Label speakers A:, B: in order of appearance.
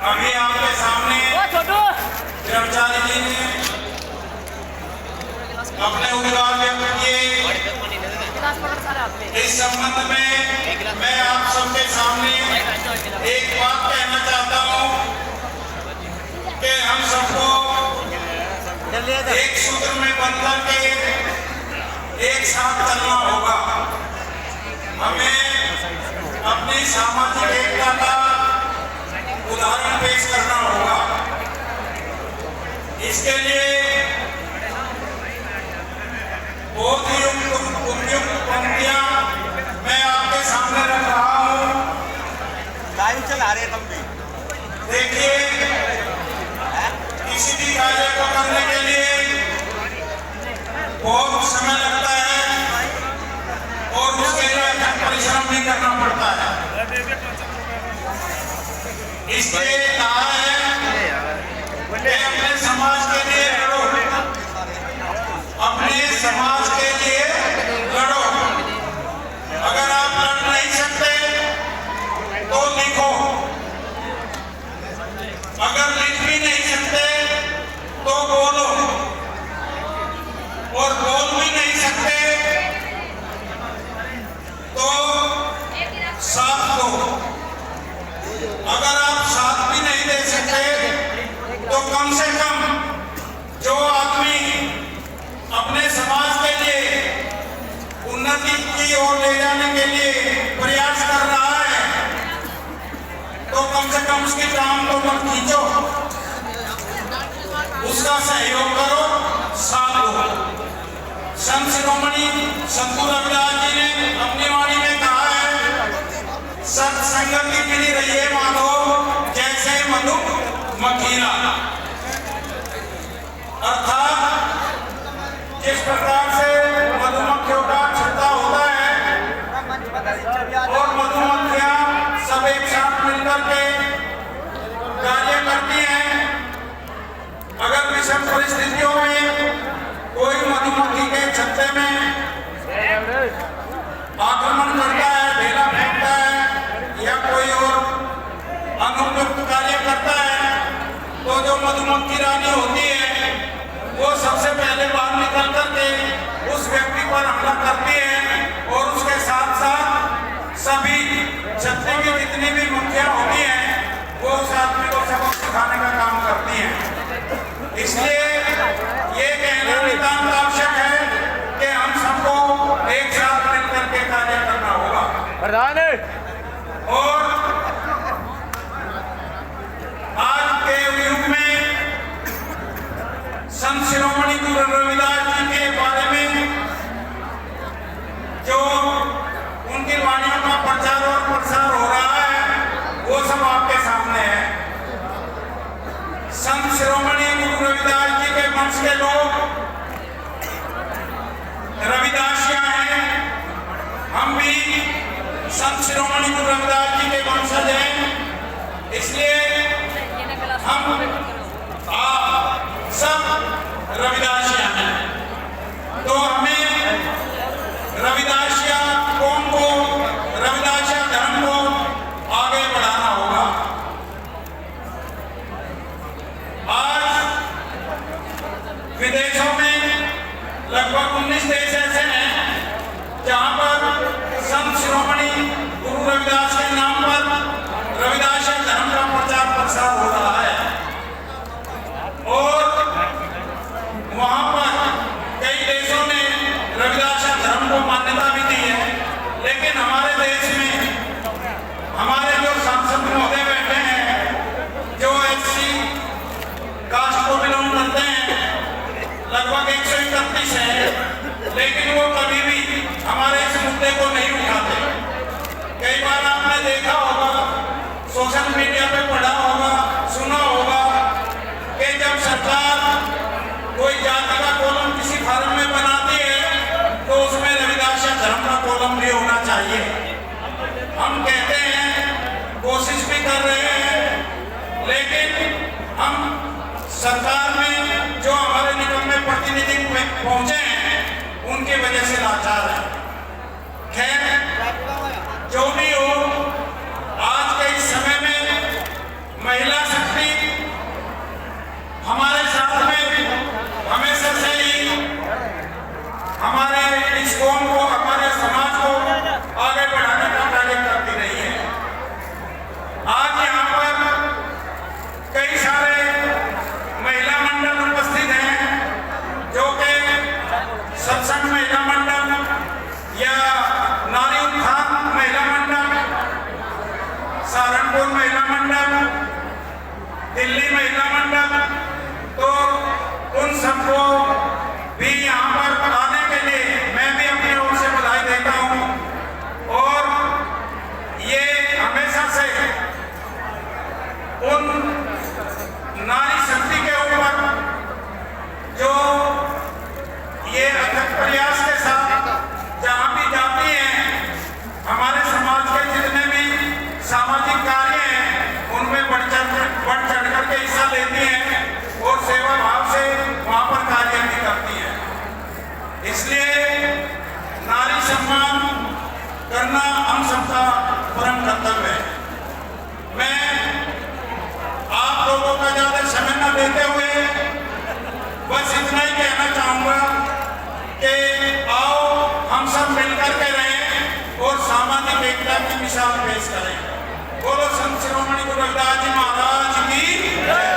A: अभी आपके सामने कर्मचारी जी ने अपने उद्गार व्यक्त किए। इस संबंध में मैं आप सबके सामने एक बात कहना चाहता हूँ कि हम सबको एक सूत्र में बंधकर के एक साथ चलना होगा। हमें अपनी सामाजिक एकता का उदाहरण पेश करना होगा। इसके लिए बहुत ही उपयुक्त पंक्तियां मैं आपके सामने रख रहा हूं।
B: लाइव चला रहे तुम भी
A: देखिए, किसी भी कार्य को करने के लिए बहुत समय लगता है और उसके लिए परिश्रम भी करना पड़ता है। इसलिए कहा है कि अपने समाज के लिए लड़ो, अपने समाज के लिए लड़ो। अगर आप लड़ नहीं सकते तो लिखो, अगर लिख भी नहीं सकते तो बोलो, और बोल भी नहीं सकते तो साथ दो। अगर आप साथ भी नहीं दे सकते तो कम से कम जो आदमी अपने समाज के लिए उन्नति की ओर ले जाने के लिए प्रयास कर रहा है तो कम से कम उसकी टांग तो मत खींचो, उसका सहयोग करो, साथ दो। संत शिरोमणि संत रविदास जी ने अपनी वाणी में कहा है, सत्संगति मिली रहिए माधो जैसे मधु मखीरा। अर्थात जिस प्रकार से मधुमक्खियों का छत्ता होता है और मधुमक्खियां सब एक साथ मिलकर के कार्य करती हैं, अगर विषम परिस्थितियों में कोई मधुमक्खी के छत्ते में आक्रमण करता है, ढेला फेंकता है या कोई और अनुपयुक्त कार्य करता है, तो जो मधुमक्खी रानी होती है वो सबसे पहले बाहर निकल करके उस व्यक्ति पर हमला करती है और उसके साथ साथ सभी छत्ते की जितनी भी मक्खियां होती हैं वो उस आदमी को सबक सिखाने का काम करती हैं। इसलिए ये कहना नितांत आवश्यक है कि हम सबको एक साथ मिलकर के कार्य करना होगा। और आज के युग में संत शिरोमणि गुरु रविदास जी के बारे में जो उनकी वाणियों का प्रचार और प्रसार हो रहा है वो सब आपके सामने है। संत शिरोमणि गुरु रविदास जी के वंश के लोग रविदासियां हैं। हम भी संत शिरोमणि गुरु रविदास जी के वंशज हैं, इसलिए हम आप सब रविदासियां हैं। तो हमें रविदासिया कौम को, रविदासिया धर्म को आगे बढ़ाना होगा। आज विदेशों में लगभग 19 देश ऐसे हैं जहां पर संत शिरोमणि गुरु रविदास के नाम पर रविदासिया धर्म का प्रचार प्रसार हो रहा है और वहां पर कई देशों ने रविदासिया धर्म को मान्यता भी दी है। लेकिन हमारे देश में हमारे जो सांसद महोदय बैठे हैं जो एससी कास्ट को बिलोंग करते हैं, लगभग 131 है, लेकिन वो कभी भी हमारे इस मुद्दे को नहीं उठाते। कई बार आपने देखा होगा, सोशल मीडिया पे पढ़ा होगा, सुना होगा कि जब सरकार कोई जाति का कॉलम किसी फार्म में बनाती है तो उसमें रविदासिया धर्म का कॉलम भी होना चाहिए। हम कहते हैं, कोशिश भी कर रहे हैं, लेकिन हम सरकार में जो हमारे निगम में प्रतिनिधि पहुंचे हैं उनकी वजह से लाचार है। खैर, जो भी हो, आज के इस समय में महिला दिल्ली महिला मंडल, तो उन सबको भी यहाँ पर आने के लिए मैं भी अपनी ओर से बधाई देता हूँ। और ये हमेशा से उन नारी शक्ति के ऊपर जो ये अथक प्रयास के साथ जहाँ भी जाती हैं, हमारे समाज के जितने भी सामाजिक कार्य हैं उनमें बढ़ चढ़ करके हिस्सा लेती हैं और सेवा भाव से वहाँ पर कार्य भी करती हैं। इसलिए नारी सम्मान करना हम सबका परम कर्तव्य है। मैं आप लोगों का ज्यादा समय न देते हुए बस इतना ही कहना चाहूंगा कि आओ हम सब मिलकर के रहें और सामाजिक एकता की मिसाल पेश करें। बोलो संत शिरोमणि गुरु रविदास जी महाराज की जय।